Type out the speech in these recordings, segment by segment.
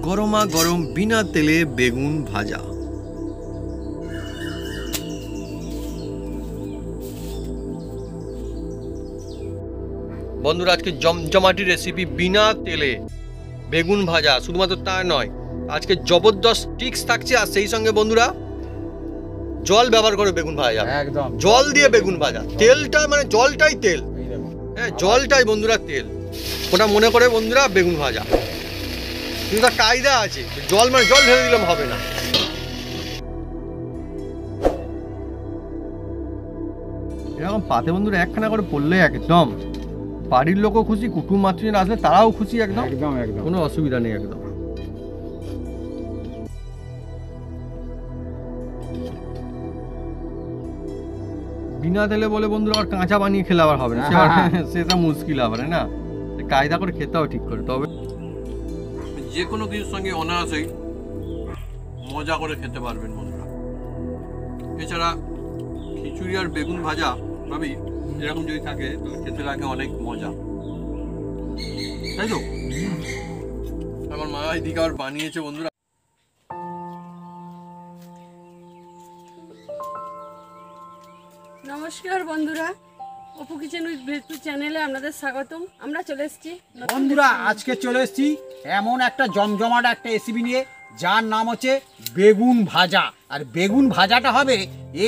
গরমা গরম বিনা তেলে বেগুন ভাজা। বন্ধুরা আজকে জমজমাটি রেসিপি বিনা তেলে বেগুন ভাজা। শুধুমাত্র তা নয়, আজকে জবরদস্ত টিক্স থাকছে, আর সেই সঙ্গে বন্ধুরা জল ব্যবহার করে বেগুন ভাজা, একদম জল দিয়ে বেগুন ভাজা। তেলটা মানে জলটাই তেল, হ্যাঁ জলটাই বন্ধুরা তেল, ওটা মনে করে বন্ধুরা বেগুন ভাজা। কিন্তু তার কায়দা আছে, জল মানে জল ঢেলে দিলাম হবে না। এরকম পাতে বন্ধুরা একখানা করে পড়লে একদম বাড়ির লোকও খুশি, কুটুম আত্মীয় আসলে তারাও খুশি, একদম একদম একদম কোনো অসুবিধা নেই একদম। বিনা তেলে বলে বন্ধুরা আবার কাঁচা বানিয়ে খেলে আবার হবে না, সেটা মুশকিল আবার না, কায়দা করে খেতে হবে ঠিক করে। তবে যে কোনো কিছুর সঙ্গে অনায়াসেই মজা করে খেতে পারবেন বন্ধুরা। এছাড়া খিচুড়ি আর বেগুন ভাজা ভাবি এরকম যদি থাকে তো খেতে লাগে অনেক মজা, তাই তো? আমার মা এদিকে আবার বানিয়েছে বন্ধুরা। নমস্কার বন্ধুরা, অপু কিচেন উইথ ভেজপুর চ্যানেলে আপনাদের স্বাগতম। আমরা চলে এসেছি বন্ধুরা, আজকে চলে এসেছি এমন একটা জমজমাট একটা রেসিপি নিয়ে, যার নাম হচ্ছে বেগুন ভাজা। আর বেগুন ভাজাটা হবে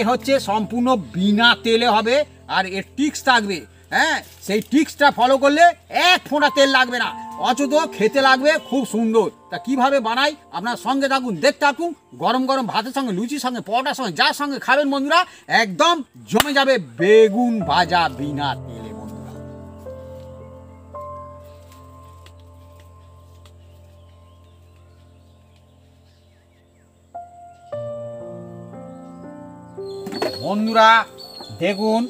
হচ্ছে সম্পূর্ণ বিনা তেলে হবে, আর এর টিক্স থাকবে, হ্যাঁ সেই টিক্সটা ফলো করলে এক ফোঁটা তেল লাগবে না, অথচ খেতে লাগবে খুব সুন্দর। তা কিভাবে বানাই আপনার সঙ্গে থাকুন, দেখতে থাকুন। গরম গরম ভাতের সঙ্গে, লুচির সঙ্গে, পরোটার সঙ্গে, যার সঙ্গে খাবেন বন্ধুরা একদম জমে যাবে বেগুন ভাজা বিনা তেলে বন্ধুরা। বন্ধুরা দেখুন,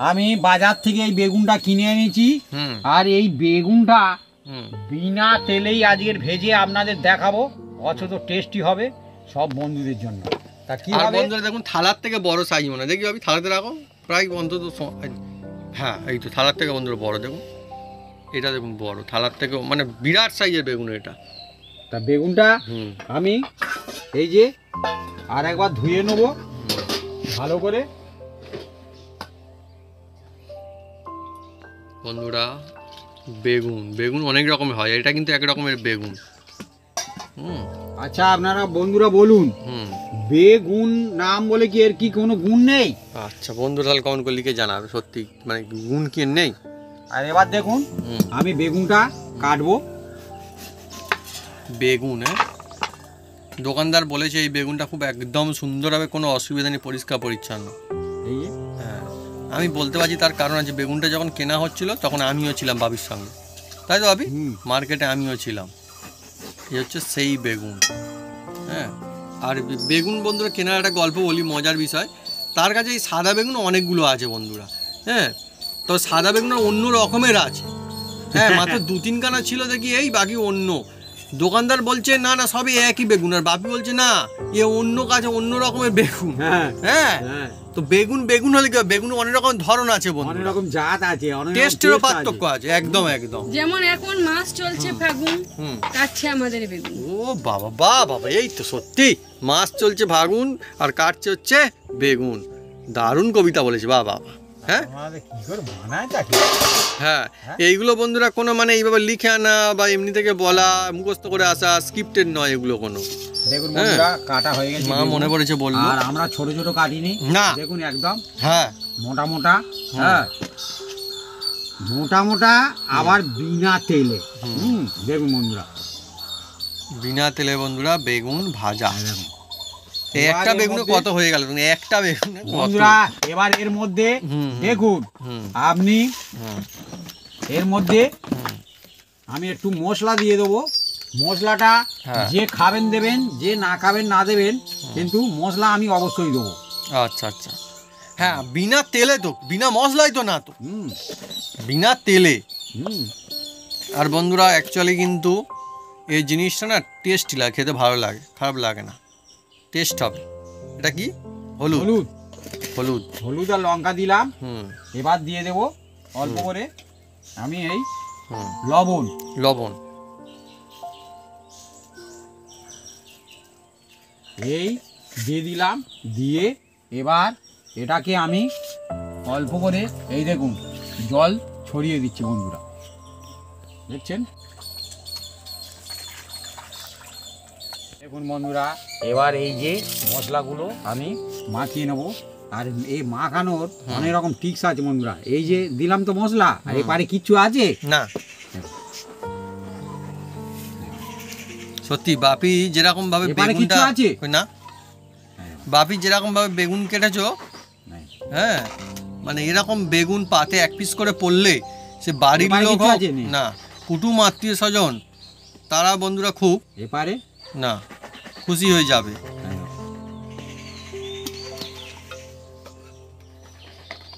আমি বাজার থেকে এই বেগুনটা কিনে এনেছি, আর এই বেগুনটা বিনা তেলেই আজকের ভেজে আপনাদের দেখাবো, অথচ টেস্টি হবে সব বন্ধুদের জন্য। তা কি হবে বন্ধুরা দেখুন, থালার থেকে বড় সাইজ মনে হয়, দেখি আমি থালাতে রাখো প্রায় অন্তত, হ্যাঁ এই তো থালার থেকে বন্ধুরা বড়, দেখুন এটা দেখুন বড়, থালার থেকে মানে বিরাট সাইজের বেগুন এটা। তা বেগুনটা আমি এই যে আর একবার ধুয়ে নেবো ভালো করে। বন্ধুরা বেগুন বেগুন অনেক রকমের হয়, এটা কিন্তু এক রকমের বেগুন। আচ্ছা আপনারা বন্ধুরা বলুন, বেগুন নাম বলে কি এর কি কোনো গুণ নেই? আচ্ছা বন্ধুরা তাহলে কমেন্ট করে লিখে জানাবে সত্যি মানে গুণ কি নেই। আর এবার দেখুন আমি বেগুনটা কাটবো। বেগুন, হ্যাঁ দোকানদার বলেছে এই বেগুনটা খুব একদম সুন্দর হবে, কোনো অসুবিধা নেই, পরিষ্কার পরিচ্ছন্ন। হ্যাঁ আমি বলতে পারছি তার কারণ আছে, বেগুনটা যখন কেনা হচ্ছিল তখন আমিও ছিলাম বাবির সঙ্গে, তাই তো বাবি? মার্কেটে আমিও ছিলাম। এই হচ্ছে সেই বেগুন। হ্যাঁ আর বেগুন বন্ধুরা কেনার একটা গল্প বলি, মজার বিষয়। তার কাছে এই সাদা বেগুন অনেকগুলো আছে বন্ধুরা, হ্যাঁ তো সাদা বেগুন অন্য রকমের আছে, হ্যাঁ মাত্র 2-3 খানা ছিল দেখি, এই বাকি অন্য। দোকানদার বলছে না না সবই একই বেগুন, আর বাপি বলছে না এ অন্য কাছে অন্য রকমের বেগুন। হ্যাঁ তো বেগুন বেগুন হলে কি, বেগুন অনেক রকম ধরন আছে বন্ধু, অনেক রকম জাত আছে, টেস্টেরও পার্থক্য আছে, একদম একদম। যেমন এখন মাস চলছে ফাগুন, কাটছে আমাদের বেগুন। ও বাবা বাহ বাবা, এই তো সত্যি মাস চলছে ফাগুন আর কাটছে হচ্ছে বেগুন, দারুণ কবিতা বলেছে বাবা। হ্যাঁ হ্যাঁ এইগুলো বন্ধুরা কোনো মানে এইভাবে লিখে আনা বা এমনি থেকে বলা, মুখস্থ করে আসা, স্ক্রিপ্টেড নয় এগুলো কোনো। দেখুন বন্ধুরা কাটা হয়ে গেছে, মা মনে পড়েছে বললো, আর আমরা ছোট ছোট কাটিনি না, দেখুন একদম হ্যাঁ মোটা মোটা, হ্যাঁ মোটা মোটা, আবার বিনা তেলে। দেখুন বন্ধুরা বিনা তেলে বন্ধুরা বেগুন ভাজা। একটা বেগুনে কত হয়ে গেল, একটা বেগুনে বন্ধুরা। এবার এর মধ্যে দেখুন আপনি, এর মধ্যে আমি একটু মশলা দিয়ে দেবো। মশলাটা যে খাবেন দেবেন, যে না খাবেন না দেবেন, কিন্তু মশলা আমি অবশ্যই দেবো। আচ্ছা আচ্ছা, হ্যাঁ বিনা তেলে তো, বিনা মশলাই তো না তো, বিনা তেলে। আর বন্ধুরা অ্যাকচুয়ালি কিন্তু এই জিনিসটা না টেস্টি লাগে, খেতে ভালো লাগে, খারাপ লাগে না, টেস্ট হবে। এটা কি হলুদ, হলুদ হলুদ হলুদ আর লঙ্কা দিলাম। এবার দিয়ে দেবো অল্প করে আমি এই লবণ। লবণ এই দিয়ে দিলাম, দিয়ে এবার এটাকে আমি অল্প করে এই দেখুন জল ছড়িয়ে দিচ্ছি বন্ধুরা, দেখছেন? দেখুন বন্ধুরা, এবার এই যে মশলাগুলো আমি মাখিয়ে নেব। আর এই মাখানোর অনেক রকম টিক্স আছে বন্ধুরা। এই যে দিলাম তো মশলা, আর এবারে কিচ্ছু আছে না। সত্যি বাপি যেরকম ভাবে এবারে কিছু আছে? না, বাপি যেরকম ভাবে বেগুন কেটেছো, হ্যাঁ মানে এরকম বেগুন পাতে এক পিস করে পড়লে সে বাড়ির লোক হোক না কুটুম আত্মীয় স্বজন, তারা বন্ধুরা খুব এপারে না খুশি হয়ে যাবে।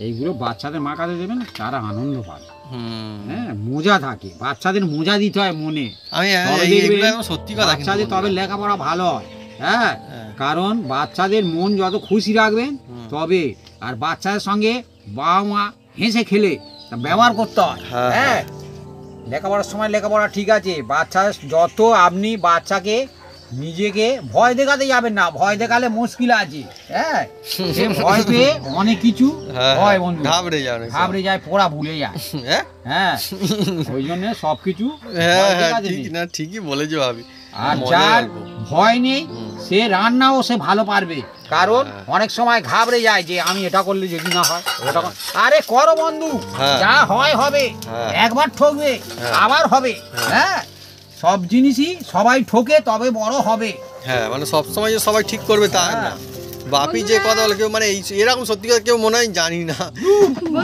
এইগুলো বাচ্চাদের মাখাতে দেবেন, তারা আনন্দ পায়, হ্যাঁ মজা থাকে। বাচ্চাদের মজা দিতে হয় মনে। আমি সত্যি কথা, বাচ্চাদের তবে লেখাপড়া ভালো হয়, হ্যাঁ কারণ বাচ্চাদের মন যত খুশি রাখবেন তবে, আর বাচ্চাদের সঙ্গে বাবা মা হেসে খেলে ব্যবহার করতে হয়। হ্যাঁ লেখাপড়ার সময় লেখাপড়া ঠিক আছে, বাচ্চা যত আপনি বাচ্চাকে নিজেকে ভয় দেখাতে যাবেন না, ভয় দেখালে মুশকিল আছে। হ্যাঁ সে ভয় পেয়ে অনেক কিছু হয় বন্ধু, ঘাবড়ে যায়, পড়া ভুলে যায়। হ্যাঁ ওই জন্য সবকিছু ঠিকই বলেছো ভাবি। আর যার ভয় নেই সে রান্নাও সে ভালো পারবে, কারণ অনেক সময় ঘাবড়ে যায় যে আমি এটা করলে যদি না হয় ওটা। আরে করো বন্ধু, যা হয় হবে, একবার ঠকবে আবার হবে। হ্যাঁ সব জিনিসই সবাই ঠকে তবে বড় হবে। হ্যাঁ মানে সবসময় যে সবাই ঠিক করবে তা না। বাপি যে কথা বলে কেউ মানে এরকম সত্যি কথা কেউ মনে হয় জানি না,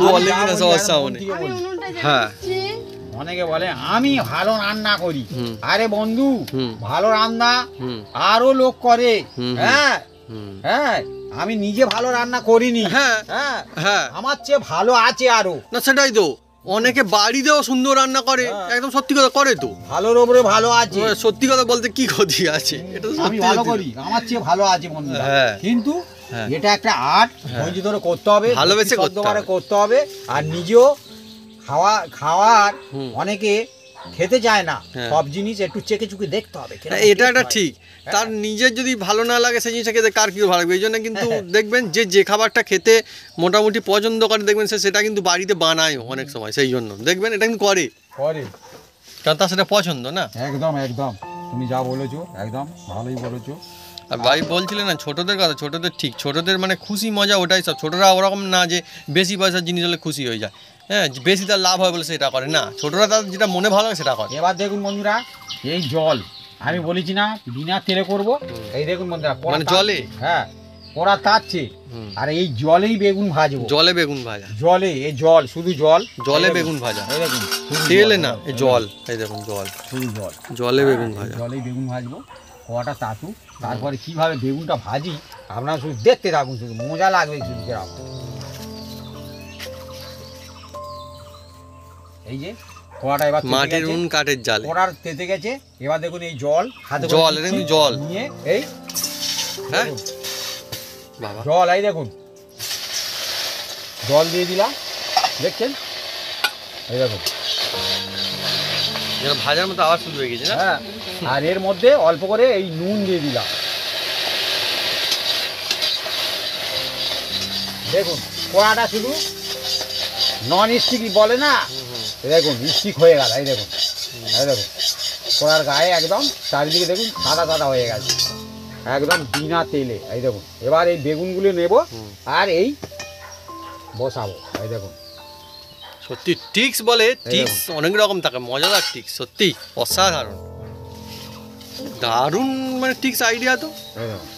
বলে কিনা সবার সামনে। হ্যাঁ অনেকে বলে আমি ভালো রান্না করি, আরে বন্ধু ভালো রান্না আরো লোক করে। হ্যাঁ হ্যাঁ আমি নিজে ভালো রান্না করিনি, হ্যাঁ হ্যাঁ আমার চেয়ে ভালো আছে আরো। না সেটাই তো, অনেকে বাড়িতেও সুন্দর রান্না করে, একদম সত্যি কথা করে তো, ভালোর ওপরে ভালো আছে। সত্যি কথা বলতে কি ক্ষতি আছে, এটা আমি ভালো করি, আমার চেয়ে ভালো আছে বন্ধু। কিন্তু এটা একটা আর্ট, ধৈর্য ধরে করতে হবে, ভালোবেসে করতে হবে। আর নিজেও খাওয়ার অনেকে খেতে চায় না, সব জিনিস একটু চেকে চুকে দেখতে হবে। এটা একটা ঠিক, তার নিজের যদি ভালো না লাগে সেই জিনিসটা খেতে কার কি ভালো লাগবে। এই জন্য কিন্তু দেখবেন যে খাবারটা খেতে মোটামুটি পছন্দ করে দেখবেন সেটা কিন্তু বাড়িতে বানায় অনেক সময়, সেই জন্য দেখবেন এটা কিন্তু করে কারণ তার সেটা পছন্দ না। একদম একদম তুমি যা বলেছো একদম ভালোই বলেছো। আর ভাই বলছিলেন না ছোটদের কথা, ছোটদের ঠিক, ছোটদের মানে খুশি মজা ওটাই সব। ছোটরা ওরকম না যে বেশি পয়সার জিনিস হলে খুশি হয়ে যায়, হ্যাঁ বেশি তার লাভ হয় বলে সেটা করে না, ছোটরা তার যেটা মনে ভালো লাগে সেটা করে। এবার দেখুন বন্ধুরা, এই জল আমি বলেছি না বিনা তেলে করব, এই দেখুন বন্ধুরা মানে জলে, হ্যাঁ পোড়া তাচ্ছে, আর এই জলেই বেগুন ভাজবো। জলে বেগুন ভাজা, জলে এই জল, শুধু জলে বেগুন ভাজা, এই দেখুন তেলে না, এই জল, এই দেখুন জল, শুধু জলে বেগুন ভাজা, জলেই বেগুন ভাজবো। পোড়াটা তাতু, তারপরে কিভাবে বেগুনটা ভাজি আপনারা শুধু দেখতে থাকুন, শুধু মজা লাগবে শুধু। এই যে পোড়াটা এবার মাটির উন কাঠের জালে পোড়ার তেতে গেছে। এবার দেখুন এই জল হাতে জল, এটা কিন্তু জল নিয়ে এই হ্যাঁ বাবা জল, এই দেখুন জল দিয়ে দিলাম, দেখছেন এই দেখুন যেন ভাজার মতো আওয়াজ শুরু হয়ে গেছে না। হ্যাঁ আর এর মধ্যে অল্প করে এই নুন দিয়ে দিলাম। দেখুন পোড়াটা শুধু নন স্টিক বলে না, দেখুন স্টিক হয়ে গেল। এই দেখুন, এই দেখুন পোড়ার গায়ে একদম চারিদিকে দেখুন সাদা সাদা হয়ে গেছে একদম বিনা তেলে। এই দেখুন এবার এই বেগুনগুলো নেব আর এই বসাবো। এই দেখুন সত্যি টিক্স বলে, টিক্স অনেক রকম থাকে, মজাদার টিক্স, সত্যি অসাধারণ দারুণ মানে টিক্স আইডিয়া তো। এই দেখুন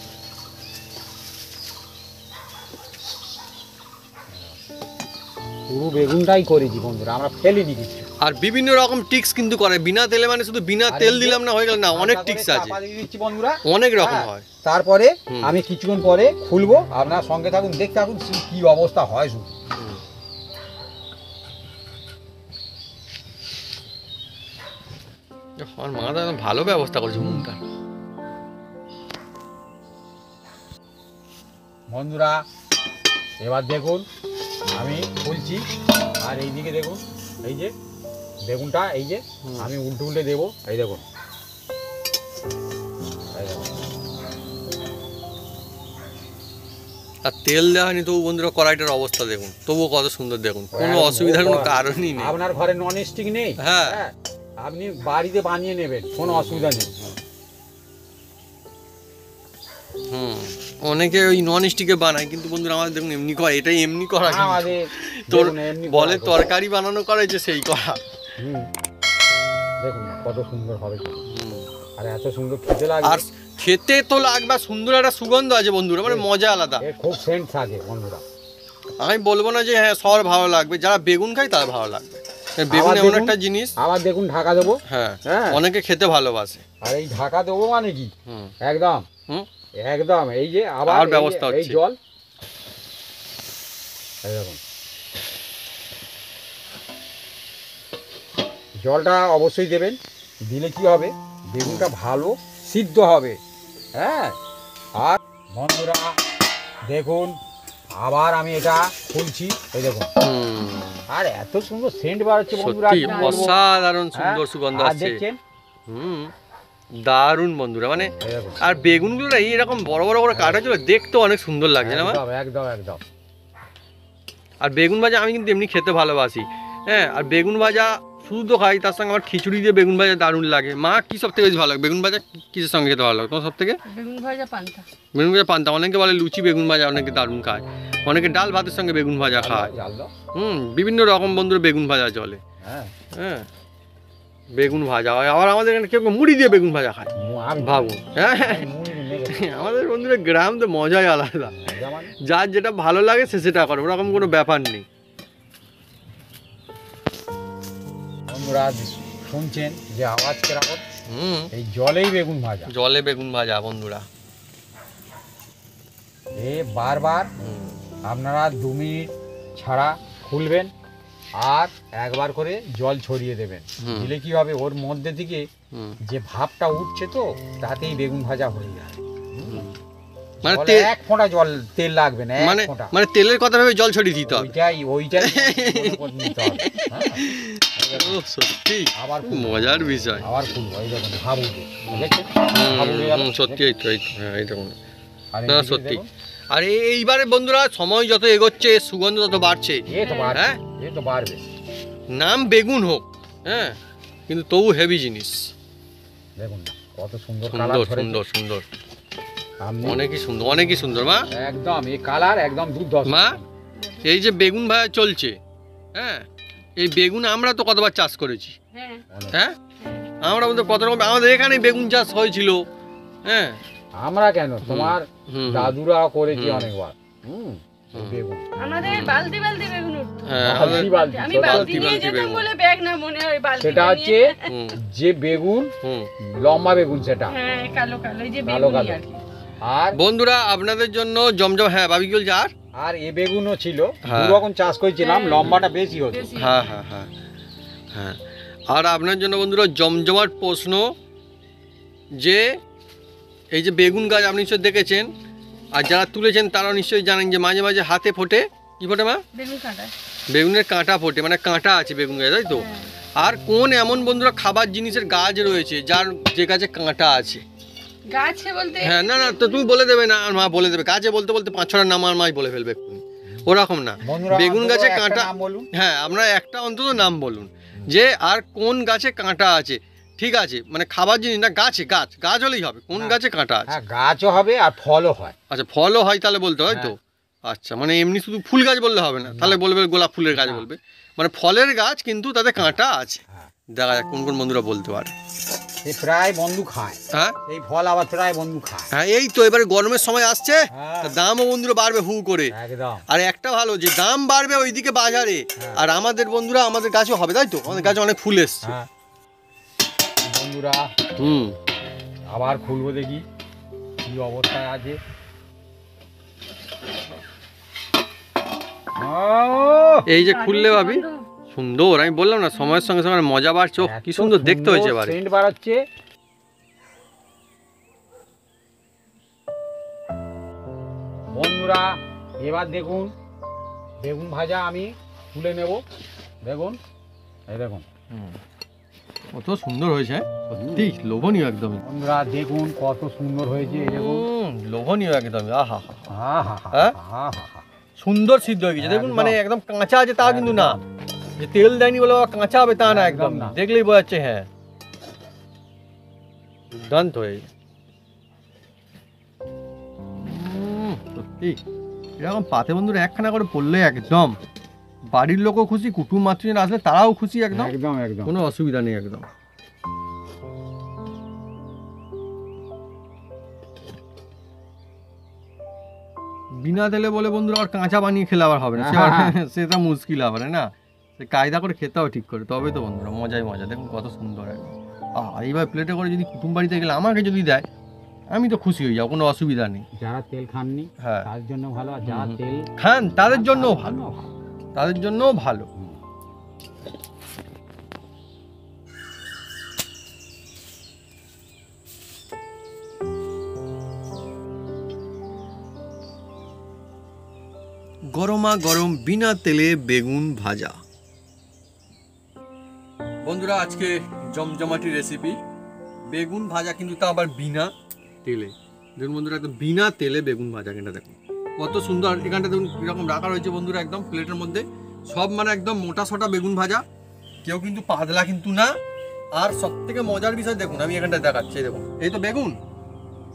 পুরো বেগুনটাই করেছি বন্ধুরা, আমরা ফেলিনি কিছু। আর বিভিন্ন রকম টিক্স কিন্তু করে বিনা তেলে, মানে শুধু বিনা তেল দিলাম না হয়ে গেল না, অনেক টিক্স আছে বন্ধুরা, অনেক রকম হয়। তারপরে আমি কিছুক্ষণ পরে খুলবো, আপনার সঙ্গে থাকুন, দেখতে থাকুন কি অবস্থা হয়। শুধু আমার মা তো ভালো ব্যবস্থা করছে মুখটা। বন্ধুরা এবার দেখুন আমি খুলছি, আর এইদিকে দেখুন এই যে বেগুনটা, এই যে আমি উল্টে দেবো। এই দেখুন আর তেল দেওয়া হয়নি তবু বন্ধুরা কড়াইটার অবস্থা দেখুন, তবুও কত সুন্দর দেখুন, কোনো অসুবিধার কোনো কারণই নেই। আপনার ঘরে নন স্টিক নেই, হ্যাঁ আপনি বাড়িতে বানিয়ে নেবেন, কোনো অসুবিধা নেই। অনেকে ওই নন স্টিকে বানায়, কিন্তু বন্ধুরা আমাদের দেখুন এমনি করা, এটাই এমনি করা, আমাদের তোর দেখুন এমনি বলে করা। তরকারি বানানো করাইছে সেই করা। দেখুন কত সুন্দর হবে, আর এত সুন্দর খেতে লাগে। আর খেতে তো লাগবে, সুন্দর একটা সুগন্ধ আছে বন্ধুরা, মানে মজা আলাদা, এর খুব সেন্ট থাকে বন্ধুরা। আমি বলবো না যে হ্যাঁ সবার ভালো লাগবে, যারা বেগুন খায় তার ভালো লাগবে। বেগুন আবার এমন দেখুন, একটা জিনিস, আবার দেখুন ঢাকা দেবো, হ্যাঁ হ্যাঁ অনেকে খেতে ভালোবাসে। আর এই ঢাকা দেবো মানে কি হুম একদম হুম একদম এই যে আবার আর ব্যবস্থা এই হচ্ছে। জল, এই দেখুন জলটা অবশ্যই দেবেন, দিলে কি হবে বেগুনটা ভালো সিদ্ধ হবে। হ্যাঁ, আর বন্ধুরা দেখুন আবার আমি এটা খুলছি, এই দেখুন, আর এত সুন্দর সেন্ট বার হচ্ছে বন্ধুরা, সত্যি কি বলবো। অসাধারণ সুন্দর হ্যাঁ, সুগন্ধ আর আসছে। দেখছেন দারুণ বন্ধুরা, মানে এই দেখুন, আর বেগুনগুলো না এইরকম বড় বড় করে কাটা ছিল, দেখতেও অনেক সুন্দর লাগছে না মা? একদম একদম একদম। আর বেগুন ভাজা আমি কিন্তু এমনি খেতে ভালোবাসি, হ্যাঁ। আর বেগুন ভাজা শুধু তো খাই, তার সঙ্গে আমার খিচুড়ি দিয়ে বেগুন ভাজা দারুণ লাগে। মা কি সব থেকে বেশি ভালো লাগে বেগুন ভাজা, কিসের সঙ্গে খেতে ভালো লাগে তোমার সব থেকে? বেগুন ভাজা পান্তা। বেগুন ভাজা পান্তা, অনেকে বলে লুচি বেগুন ভাজা অনেকে দারুণ খায়, অনেকে ডাল ভাতের সঙ্গে বেগুন ভাজা খায়। জাল দাও। বিভিন্ন রকম বন্ধুরা বেগুন ভাজা চলে, হ্যাঁ, হ্যাঁ। বেগুন ভাজা হয়, আবার আমাদের এখানে কেউ কেউ মুড়ি দিয়ে বেগুন ভাজা খায়, আমি ভাবুন। হ্যাঁ, আমি মুড়ি মেখে আমাদের বন্ধুরা গ্রাম তো মজাই আলাদা, যেমন যার যেটা ভালো লাগে সে সেটা করে, ওরকম কোনো ব্যাপার নেই। বন্ধুরা শুনছেন যে আওয়াজ কেরামত, হুম, এই জলেই বেগুন ভাজা, জলে বেগুন ভাজা বন্ধুরা। এ বারবার আপনারা 2 মিনিট ছাড়া খুলবেন আর একবার করে জল ছড়িয়ে দেবেন, দিলে কি হবে ওর মধ্যে থেকে যে ভাবটা উঠছে তো তাতেই বেগুন ভাজা হয়ে যায়। মানে জলে এক ফোঁটা জল তেল লাগবে না, এক মানে ফোঁটা। মানে তেলের কথা ভেবে জল ছড়িয়ে দিতে হবে। ওইটাই মনে করে নিতে হবে। হ্যাঁ, ও সত্যি আবার খুব মজার বিষয়। আবার খুলবো, এই দেখুন ভাব উঠে, দেখছেন? ভাব উঠে গেল। সত্যি এই তো এই তো, হ্যাঁ এই দেখুন। আর না এইদিকে সত্যি, দেখুন, আর এইবারে বন্ধুরা সময় যত এগোচ্ছে সুগন্ধ তত বাড়ছে, এ তো বাড়বে, হ্যাঁ। এ তো বাড়বে। নাম বেগুন হোক, হ্যাঁ, কিন্তু তবু হেভি জিনিস, দেখুন না, কত সুন্দর সুন্দর কালার সুন্দর সুন্দর, আপনি অনেকই সুন্দর, অনেকই সুন্দর। মা একদম এই কালার একদম দুর্ধর্ষ। মা এই যে বেগুন ভাজা চলছে, হ্যাঁ, এই বেগুন আমরা তো কতবার চাষ করেছি, হ্যাঁ অনেক। হ্যাঁ, আমরা বলতে কত রকম, আমাদের এখানে বেগুন চাষ হয়েছিল, হ্যাঁ। আমরা কেন, তোমার হুম, দাদুরা করেছে হুম। অনেকবার। এই বেগুন আমাদের বালতি বালতি বেগুন উঠতো। হ্যাঁ, বালতি বালতি, আমি ছোট বালতি নিয়ে বালতি যেতাম বেগুন। বলে ব্যাগ না মনে হয় বালতি সেটা হচ্ছে হুম, যে বেগুন হুম। লম্বা বেগুন সেটা, হ্যাঁ কালো কালো এই যে কালো বেগুনি কালো। আর কি। আর বন্ধুরা আপনাদের জন্য জমজম, হ্যাঁ বাবি কি বলছে? আর আর এ বেগুনও ছিল, হ্যাঁ। 2 রকম চাষ করেছিলাম, হ্যাঁ। লম্বাটা বেশি হতো। বেশি। হ্যাঁ হ্যাঁ হ্যাঁ হ্যাঁ। আর আপনার জন্য বন্ধুরা জমজমাট প্রশ্ন, যে এই যে বেগুন গাছ আপনি নিশ্চয়ই দেখেছেন, আর যারা তুলেছেন তারাও নিশ্চয়ই জানেন যে মাঝে মাঝে হাতে ফোটে, কি ফোটে মা? বেগুন কাটা। বেগুনের কাঁটা ফোটে, মানে কাঁটা আছে বেগুন গাছে, তাই তো? হ্যাঁ। আর কোন এমন বন্ধুরা খাবার জিনিসের গাছ রয়েছে যার যে গাছে কাঁটা আছে? গাছে বলতে হ্যাঁ, না না তো তুমি বলে দেবে না, আর মা বলে দেবে, গাছে বলতে বলতে 5-6টার নাম আর মাই বলে ফেলবে এক্ষুনি, ওরকম না। বন্ধুরা বেগুন অন্তত গাছে একটা কাঁটা, নাম বলুন। হ্যাঁ আমরা একটা অন্তত নাম বলুন, যে আর কোন গাছে কাঁটা আছে, ঠিক আছে, মানে খাবার জিনিস না, গাছে, গাছ গাছ হলেই হবে, কোন হ্যাঁ। গাছে কাঁটা আছে? হ্যাঁ, গাছও হবে আর ফলও হয়। আচ্ছা ফলও হয় তাহলে বলতে হয় তো? আচ্ছা, মানে এমনি শুধু ফুল গাছ বললে হবে না, তাহলে বলবে গোলাপ ফুলের গাছ না। বলবে, মানে ফলের গাছ কিন্তু তাতে কাঁটা আছে। হ্যাঁ। দেখা যাক কোন কোন বন্ধুরা বলতে পারে। এই প্রায় বন্ধু খায়, হ্যাঁ এই ফল আবার প্রায় বন্ধু খায়। হ্যাঁ, এই তো এবারে গরমের সময় আসছে, হ্যাঁ। তা দামও বন্ধুরা বাড়বে হু করে। একদম। আর একটা ভালো যে দাম বাড়বে ওইদিকে বাজারে, হ্যাঁ। আর আমাদের বন্ধুরা আমাদের গাছও হবে, তাই তো? আমাদের গাছে অনেক ফুল এসছে। হ্যাঁ বন্ধুরা হুম, আবার খুলবো, দেখি কি অবস্থায় আছে। এই যে খুললে ভাবি সুন্দর, আমি বললাম না সময়ের সঙ্গে সঙ্গে মজা বাড়ছে, ওহ, কি সুন্দর দেখতে হয়েছে এবারে। সেন্ট বাড়াচ্ছে। বন্ধুরা এবার দেখুন বেগুন ভাজা আমি তুলে নেব, দেখুন এই দেখুন কত সুন্দর হয়েছে, সত্যি লোভনীয় একদম। বন্ধুরা দেখুন কত সুন্দর হয়েছে, এই দেখুন লোভনীয় একদম, আহা হা, আহা হ্যাঁ? আহা হা। সুন্দর সিদ্ধ হয়ে গেছে দেখুন, একদম। মানে একদম কাঁচা আছে তা কিন্তু না, যে তেল দেয়নি বলে আবার কাঁচা হবে তা না, একদম একদম না। দেখলেই বোঝা যাচ্ছে। হ্যাঁ, দুর্দান্ত হয়ে গেছে। সত্যি এরকম পাতে বন্ধুরা একখানা করে পড়লে একদম বাড়ির লোকও খুশি, কুটুম আত্মীয়রা আসলে তারাও খুশি, একদম একদম একদম। কোনো অসুবিধা নেই একদম। বিনা তেলে বলে বন্ধুরা আর কাঁচা বানিয়ে খেলে আবার হবে না, সেটা মুশকিল আবার, না সে কায়দা করে খেতে হবে ঠিক করে, তবে তো বন্ধুরা মজাই মজা। দেখুন কত সুন্দর একদম। এইভাবে প্লেটে করে যদি কুটুম বাড়িতে গেলে আমাকে যদি দেয়, আমি তো খুশি হয়ে যাবো, কোনো অসুবিধা নেই। যারা তেল খাননি হ্যাঁ, তার জন্য ভালো, আর যারা তেল খান তাদের জন্যও তার ভালো, জন্য ভালো। তাদের জন্যও ভালো। গরমা গরম বিনা তেলে বেগুন ভাজা। বন্ধুরা আজকে জমজমাটি রেসিপি বেগুন ভাজা, কিন্তু তা আবার বিনা তেলে। দেখুন বন্ধুরা একদম বিনা তেলে বেগুন ভাজা, কিন্তু দেখুন কত সুন্দর। এখানটা দেখুন এরকম রাখা রয়েছে বন্ধুরা একদম প্লেটের মধ্যে, সব মানে একদম মোটা সোটা বেগুন ভাজা, কেউ কিন্তু পাতলা কিন্তু না। আর সব থেকে মজার বিষয় দেখুন, আমি এখানটা দেখাচ্ছি, দেখুন এই তো বেগুন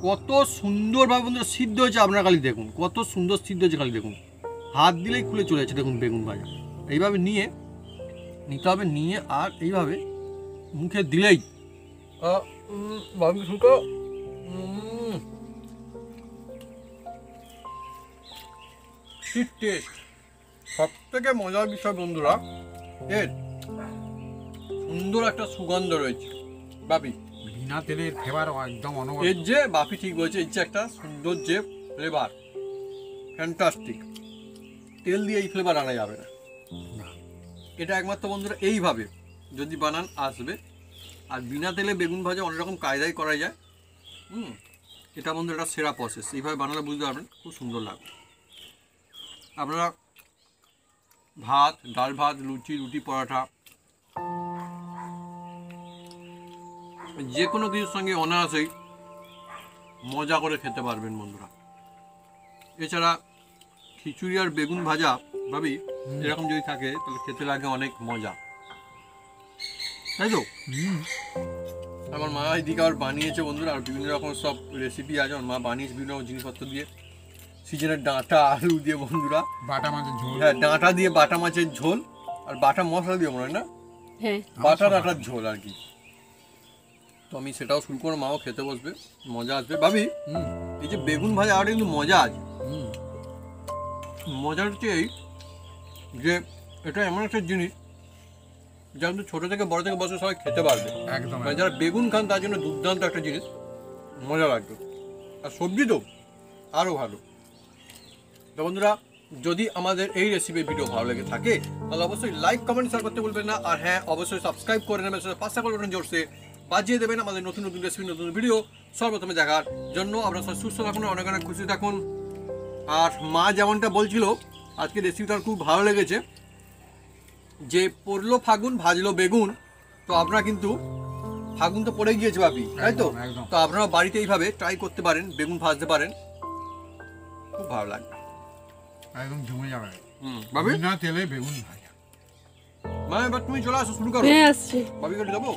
কত সুন্দরভাবে বন্ধুরা সিদ্ধ হয়েছে, আপনারা খালি দেখুন কত সুন্দর সিদ্ধ হয়েছে, খালি দেখুন হাত দিলেই খুলে চলে যাচ্ছে। দেখুন বেগুন ভাজা এইভাবে নিতে হবে, নিয়ে আর এইভাবে মুখে দিলেই টেস্ট। সব থেকে মজার বিষয় বন্ধুরা, এর সুন্দর একটা সুগন্ধ রয়েছে বাপি, বিনা তেলের ফ্লেভার একদম অনবদ্য। এর যে বাপি ঠিক বলছে, এর যে একটা সুন্দর যে ফ্লেভার, ফ্যান্টাস্টিক। তেল দিয়ে এই ফ্লেভার আনা যাবে না, এটা একমাত্র বন্ধুরা এইভাবে যদি বানান আসবে। আর বিনা তেলে বেগুন ভাজা অনেক রকম কায়দায় করা যায়। এটা বন্ধুরা একটা সেরা প্রসেস, এইভাবে বানালে বুঝতে পারবেন খুব সুন্দর লাগবে। আপনারা ভাত, ডাল ভাত, লুচি, রুটি, পরোটা, যে কোনো কিছুর সঙ্গে অনায়াসেই মজা করে খেতে পারবেন বন্ধুরা। এছাড়া খিচুড়ি আর বেগুন ভাজা ভাবি এরকম যদি থাকে তাহলে খেতে লাগে অনেক মজা, তাই তো? আমার মা এদিকে আবার বানিয়েছে বন্ধুরা, আর বিভিন্ন রকম সব রেসিপি আছে আমার মা বানিয়েছে বিভিন্ন রকম জিনিসপত্র দিয়ে, সিজনের ডাঁটা আলু দিয়ে বন্ধুরা, বাটা মাছের ঝোল। হ্যাঁ ডাঁটা দিয়ে বাটা মাছের ঝোল, আর বাটা মশলা দিয়ে মনে হয় না, হ্যাঁ বাটা ডাঁটার ঝোল আর কি। তো আমি সেটাও শুরু করে, মাও খেতে বসবে, মজা আসবে ভাবি। এই যে বেগুন ভাজা আর কিন্তু মজা আছে। মজার হচ্ছে এই যে এটা এমন একটা জিনিস যা কিন্তু ছোটো থেকে বড় থেকে বসে সবাই খেতে পারবে একদম মানে যারা বেগুন খান তার জন্য দুর্দান্ত একটা জিনিস, মজা লাগবে। আর সবজি তো আরও ভালো। তো বন্ধুরা যদি আমাদের এই রেসিপির ভিডিও ভালো লেগে থাকে তাহলে অবশ্যই লাইক কমেন্ট শেয়ার করতে বলবেন না। আর হ্যাঁ অবশ্যই সাবস্ক্রাইব করে নেবেন, পাঁচটা করে জোরসে বাজিয়ে দেবেন আমাদের নতুন নতুন রেসিপি, নতুন ভিডিও সর্বপ্রথমে দেখার জন্য। আপনারা সবাই সুস্থ থাকুন, অনেক অনেক খুশি থাকুন। আর মা যেমনটা বলছিল আজকে রেসিপিটা খুব ভালো লেগেছে, যে পড়লো ফাগুন ভাজলো বেগুন। তো আপনারা কিন্তু ফাগুন তো পড়ে গিয়েছে ভাবি, তাই তো? একদম। তো আপনারা বাড়িতে এইভাবে ট্রাই করতে পারেন, বেগুন ভাজতে পারেন, খুব ভালো লাগবে, একদম জমে যাবে। ভাবি বিনা তেলে বেগুন ভাজা। মা এবার তুমি চলে আসো, শুরু করো। হ্যাঁ আসছি। ভাবি কেটে যাবো